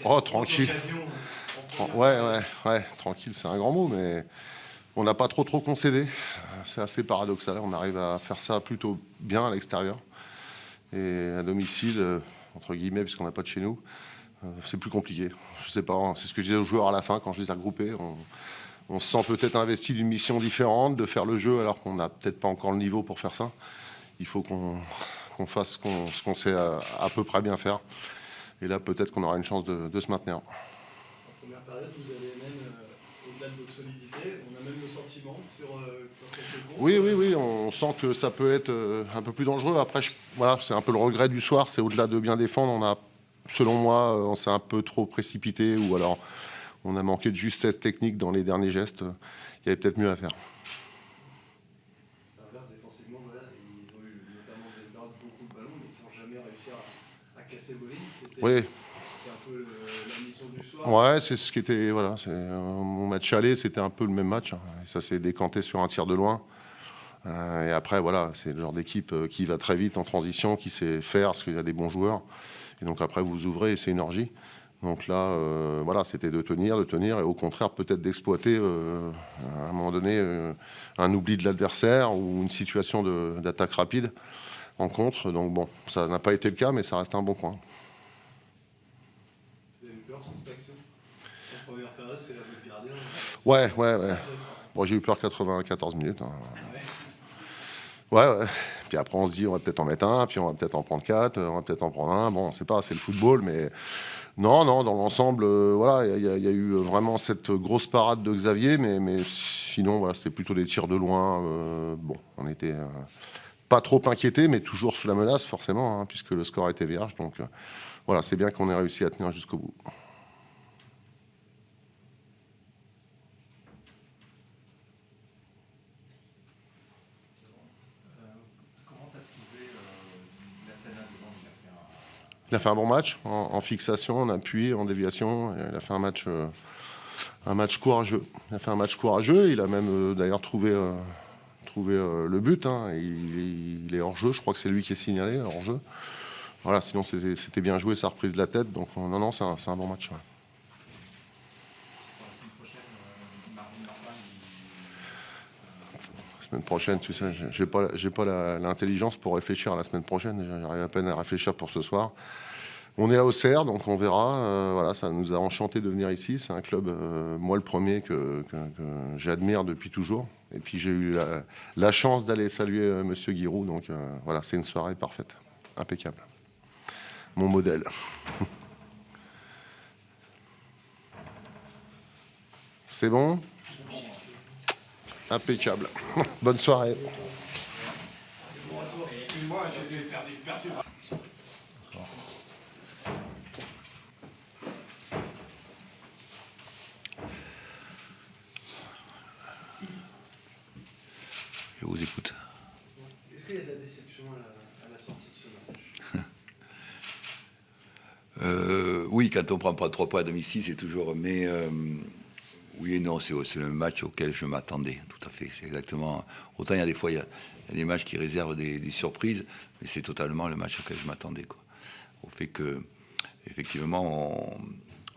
Oh, tranquille. Ouais, tranquille, c'est un grand mot, mais on n'a pas trop concédé. C'est assez paradoxal. On arrive à faire ça plutôt bien à l'extérieur. Et à domicile, entre guillemets, puisqu'on n'a pas de chez nous, c'est plus compliqué. Je sais pas, c'est ce que je disais aux joueurs à la fin quand je les ai regroupés. On se sent peut-être investi d'une mission différente, de faire le jeu alors qu'on n'a peut-être pas encore le niveau pour faire ça. Il faut qu'on fasse ce qu'on sait à peu près bien faire. Et là, peut-être qu'on aura une chance de se maintenir. En première période, vous avez même, au-delà de votre solidité, on a même le sentiment sur quelques groupes. Oui, on sent que ça peut être un peu plus dangereux. Après, voilà, c'est un peu le regret du soir. C'est au-delà de bien défendre. On a, selon moi, on s'est un peu trop précipité ou alors on a manqué de justesse technique dans les derniers gestes. Il y avait peut-être mieux à faire. À l'inverse, défensivement, voilà, ils ont eu notamment des périodes beaucoup de ballons, mais sans jamais réussir à casser vos lignes. C'était un peu la mission du soir. Ouais, c'est ce qui était. Voilà, mon match aller, c'était un peu le même match. Et ça s'est décanté sur un tir de loin. Et après, voilà, c'est le genre d'équipe qui va très vite en transition, qui sait faire, parce qu'il y a des bons joueurs. Et donc après, vous ouvrez et c'est une orgie. Donc là, voilà, c'était de tenir, et au contraire, peut-être d'exploiter à un moment donné un oubli de l'adversaire ou une situation d'attaque rapide en contre. Donc bon, ça n'a pas été le cas, mais ça reste un bon point. Vous avez eu peur sur cette action? En première période, c'est la votre gardien. Ouais. Bon, j'ai eu peur 94 minutes. Hein. Ouais. Puis après, on se dit, on va peut-être en mettre un, puis on va peut-être en prendre 4, on va peut-être en prendre un. Bon, on sait pas, c'est le football, mais non, dans l'ensemble, voilà, il y a eu vraiment cette grosse parade de Xavier, mais sinon, voilà, c'était plutôt des tirs de loin. Bon, on était pas trop inquiétés, mais toujours sous la menace, forcément, hein, puisque le score était vierge. Donc voilà, c'est bien qu'on ait réussi à tenir jusqu'au bout. Il a fait un bon match, en fixation, en appui, en déviation. Il a fait un match courageux. Il a même d'ailleurs trouvé le but. Hein. Il est hors jeu. Je crois que c'est lui qui est signalé hors jeu. Voilà, sinon c'était bien joué, sa reprise de la tête. Donc non, c'est un bon match. Ouais. La semaine prochaine, tu sais, j'ai pas l'intelligence pour réfléchir à la semaine prochaine. J'arrive à peine à réfléchir pour ce soir. On est à Auxerre, donc on verra. Voilà, ça nous a enchanté de venir ici. C'est un club, moi le premier, que j'admire depuis toujours. Et puis j'ai eu la chance d'aller saluer Monsieur Giroud. Donc voilà, c'est une soirée parfaite, impeccable. Mon modèle. C'est bon? Impeccable. Bonne soirée. Je vous écoute. Est-ce qu'il y a de la déception à la sortie de ce match? Oui, quand on prend pas 3 points à domicile, c'est toujours. Mais oui et non, c'est le match auquel je m'attendais, tout à fait. C'est exactement. Autant il y a des fois, il y a des matchs qui réservent des surprises, mais c'est totalement le match auquel je m'attendais, quoi. Au fait que, effectivement,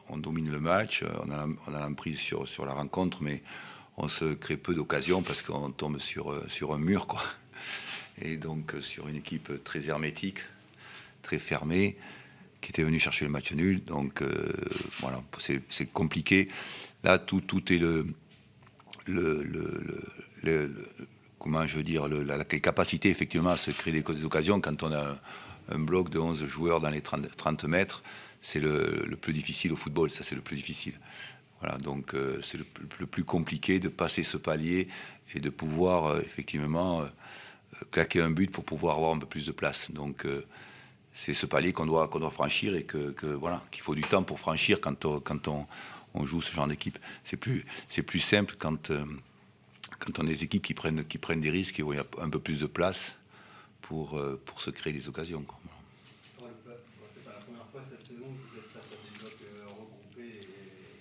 on domine le match, on a l'emprise sur la rencontre, mais on se crée peu d'occasions parce qu'on tombe sur un mur, quoi. Et donc sur une équipe très hermétique, très fermée, qui était venue chercher le match nul. Donc voilà, c'est compliqué. Là, tout est comment je veux dire, la capacité effectivement à se créer des occasions quand on a un bloc de 11 joueurs dans les 30 mètres. C'est le plus difficile au football, ça c'est le plus difficile. Voilà, donc c'est le plus compliqué de passer ce palier et de pouvoir effectivement claquer un but pour pouvoir avoir un peu plus de place. Donc c'est ce palier qu'on doit franchir et que voilà, qu'il faut du temps pour franchir quand on joue ce genre d'équipe. C'est plus simple quand on a des équipes qui prennent des risques et où il y a un peu plus de place pour se créer des occasions, quoi. C'est pas la première fois cette saison que vous êtes face à des blocs regroupés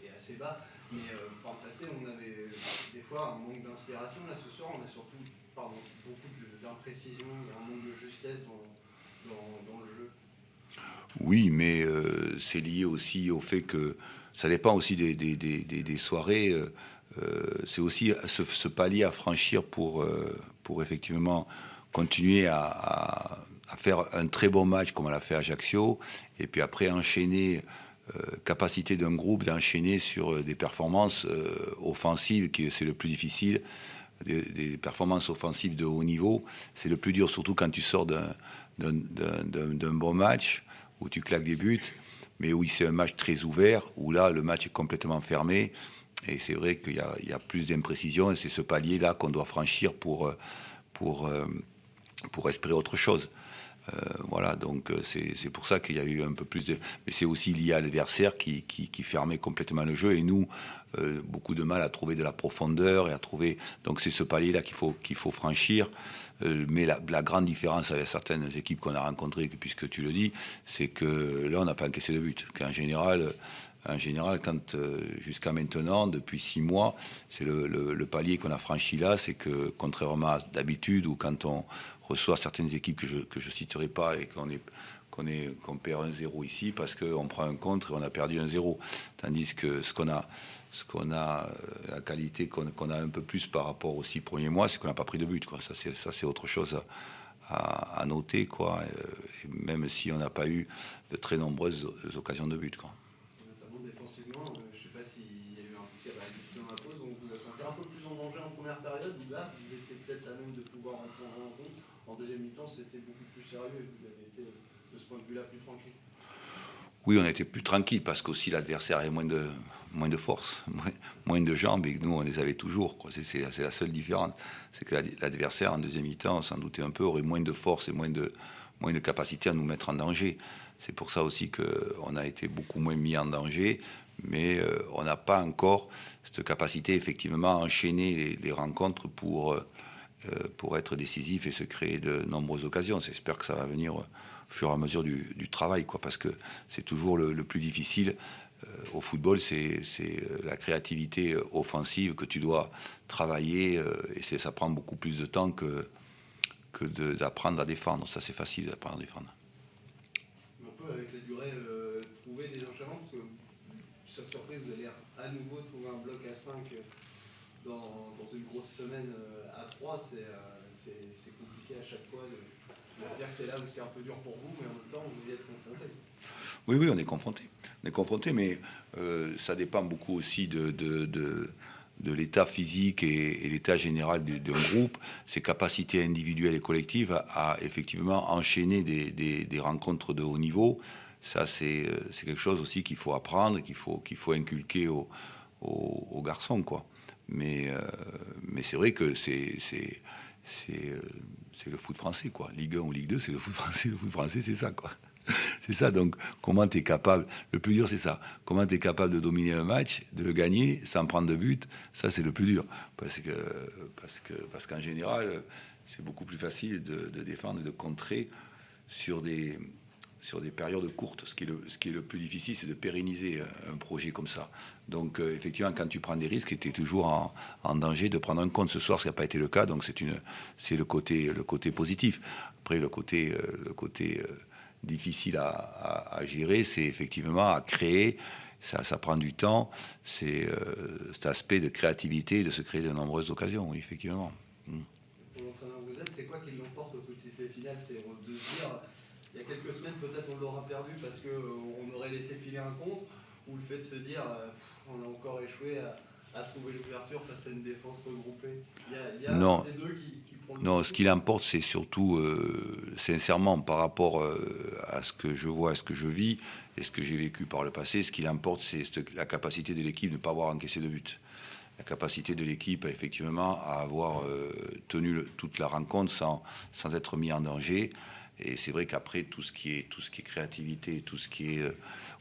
et assez bas, mais par le passé, on avait des fois un manque d'inspiration. Là, ce soir, on a surtout beaucoup d'imprécision, il y a un manque de justesse dans le jeu. Oui, mais c'est lié aussi au fait que ça dépend aussi des soirées. C'est aussi ce palier à franchir pour effectivement continuer à faire un très bon match comme on l'a fait à Ajaccio, et puis après enchaîner, capacité d'un groupe d'enchaîner sur des performances offensives, qui c'est le plus difficile, des performances offensives de haut niveau, c'est le plus dur, surtout quand tu sors d'un bon match, où tu claques des buts, mais où c'est un match très ouvert, où là, le match est complètement fermé, et c'est vrai qu'il y a plus d'imprécisions, et c'est ce palier-là qu'on doit franchir pour espérer autre chose. Voilà, donc c'est pour ça qu'il y a eu un peu plus de... Mais c'est aussi lié à l'adversaire qui fermait complètement le jeu, et nous, beaucoup de mal à trouver de la profondeur et à trouver... Donc c'est ce palier-là qu'il faut franchir. Mais la grande différence avec certaines équipes qu'on a rencontrées, puisque tu le dis, c'est que là, on n'a pas encaissé de but. Qu'en général, quand jusqu'à maintenant, depuis 6 mois, c'est le palier qu'on a franchi là, c'est que contrairement à d'habitude, ou quand on reçoit certaines équipes que je citerai pas et qu'on perd 1-0 ici parce qu'on prend un contre et on a perdu 1-0. Tandis que ce qu'on a, la qualité qu'on a un peu plus par rapport aux 6 premiers mois, c'est qu'on n'a pas pris de but, quoi. Ça c'est autre chose à noter, quoi. Et même si on n'a pas eu de très nombreuses occasions de but, quoi. Notamment défensivement, je ne sais pas s'il y a eu un petit réajustement dans la pause, on vous a senti un peu plus en danger en première période, ou là, vous étiez peut-être à même de pouvoir rentrer en compte. En deuxième mi-temps, c'était beaucoup plus sérieux et vous avez été, de ce point de vue-là, plus tranquille. Oui, on était plus tranquille parce qu'aussi l'adversaire avait moins de force, moins de jambes, et que nous, on les avait toujours, quoi. C'est la seule différence. C'est que l'adversaire, en deuxième mi-temps, sans douter un peu, aurait moins de force et moins de capacité à nous mettre en danger. C'est pour ça aussi qu'on a été beaucoup moins mis en danger, mais on n'a pas encore cette capacité, effectivement, à enchaîner les rencontres pour être décisif et se créer de nombreuses occasions. J'espère que ça va venir au fur et à mesure du travail, quoi, parce que c'est toujours le plus difficile. Au football, c'est la créativité offensive que tu dois travailler, et ça prend beaucoup plus de temps que d'apprendre à défendre. Ça, c'est facile d'apprendre à défendre. Un peu avec la durée, trouver des enchaînements, parce que, sauf surprise, vous allez à nouveau trouver un bloc à 5 dans une grosse semaine à 3, c'est compliqué à chaque fois de se dire que c'est là où c'est un peu dur pour vous, mais en même temps, vous y êtes confronté. Oui, on est confronté. On est confronté, mais ça dépend beaucoup aussi de l'état physique et l'état général d'un groupe, ses capacités individuelles et collectives à effectivement enchaîner des rencontres de haut niveau. Ça, c'est quelque chose aussi qu'il faut apprendre, qu'il faut inculquer aux garçons, quoi. Mais c'est vrai que c'est le foot français, quoi. Ligue 1 ou Ligue 2, c'est le foot français. Le foot français, c'est ça, quoi. C'est ça, donc comment tu es capable, le plus dur c'est ça, comment tu es capable de dominer un match, de le gagner sans prendre de but, ça c'est le plus dur, parce qu'en général c'est beaucoup plus facile de défendre et de contrer sur des périodes courtes. Ce qui est le plus difficile, c'est de pérenniser un projet comme ça. Donc effectivement, quand tu prends des risques, tu es toujours en danger de prendre un compte. Ce soir, ça n'a pas été le cas, donc c'est le côté positif. Après, le côté difficile à gérer, c'est effectivement à créer, ça prend du temps, c'est cet aspect de créativité, de se créer de nombreuses occasions, oui, effectivement. Pour l'entraîneur que vous êtes, c'est quoi qui l'emporte au coup de sifflet final? C'est de se dire, il y a quelques semaines, peut-être on l'aura perdu parce qu'on aurait laissé filer un contre, ou le fait de se dire, on a encore échoué à trouver l'ouverture face à une défense regroupée. Il y a Non. un des deux qui prend le... Non, ce qui l'importe, c'est surtout, sincèrement, par rapport à ce que je vois, à ce que je vis et ce que j'ai vécu par le passé, ce qui l'importe, c'est la capacité de l'équipe de ne pas avoir encaissé de but. La capacité de l'équipe, effectivement, à avoir tenu toute la rencontre sans être mis en danger. Et c'est vrai qu'après, tout ce qui est créativité, tout ce qui est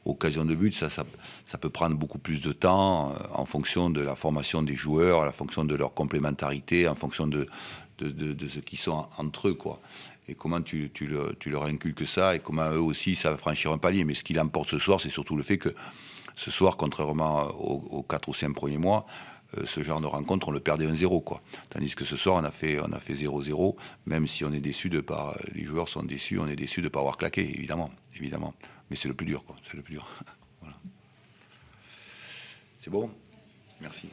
occasion de but, ça peut prendre beaucoup plus de temps en fonction de la formation des joueurs, en fonction de leur complémentarité, en fonction de ce qu'ils sont entre eux, quoi. Et comment tu leur inculques ça, et comment eux aussi savent franchir un palier. Mais ce qui l'emporte ce soir, c'est surtout le fait que ce soir, contrairement aux 4 ou 5 premiers mois, ce genre de rencontre, on le perdait 1-0, quoi. Tandis que ce soir, on a fait 0-0, même si on est déçu les joueurs sont déçus, on est déçus de ne pas avoir claqué, évidemment. Mais c'est le plus dur, quoi. C'est le plus dur. Voilà. C'est bon ? Merci.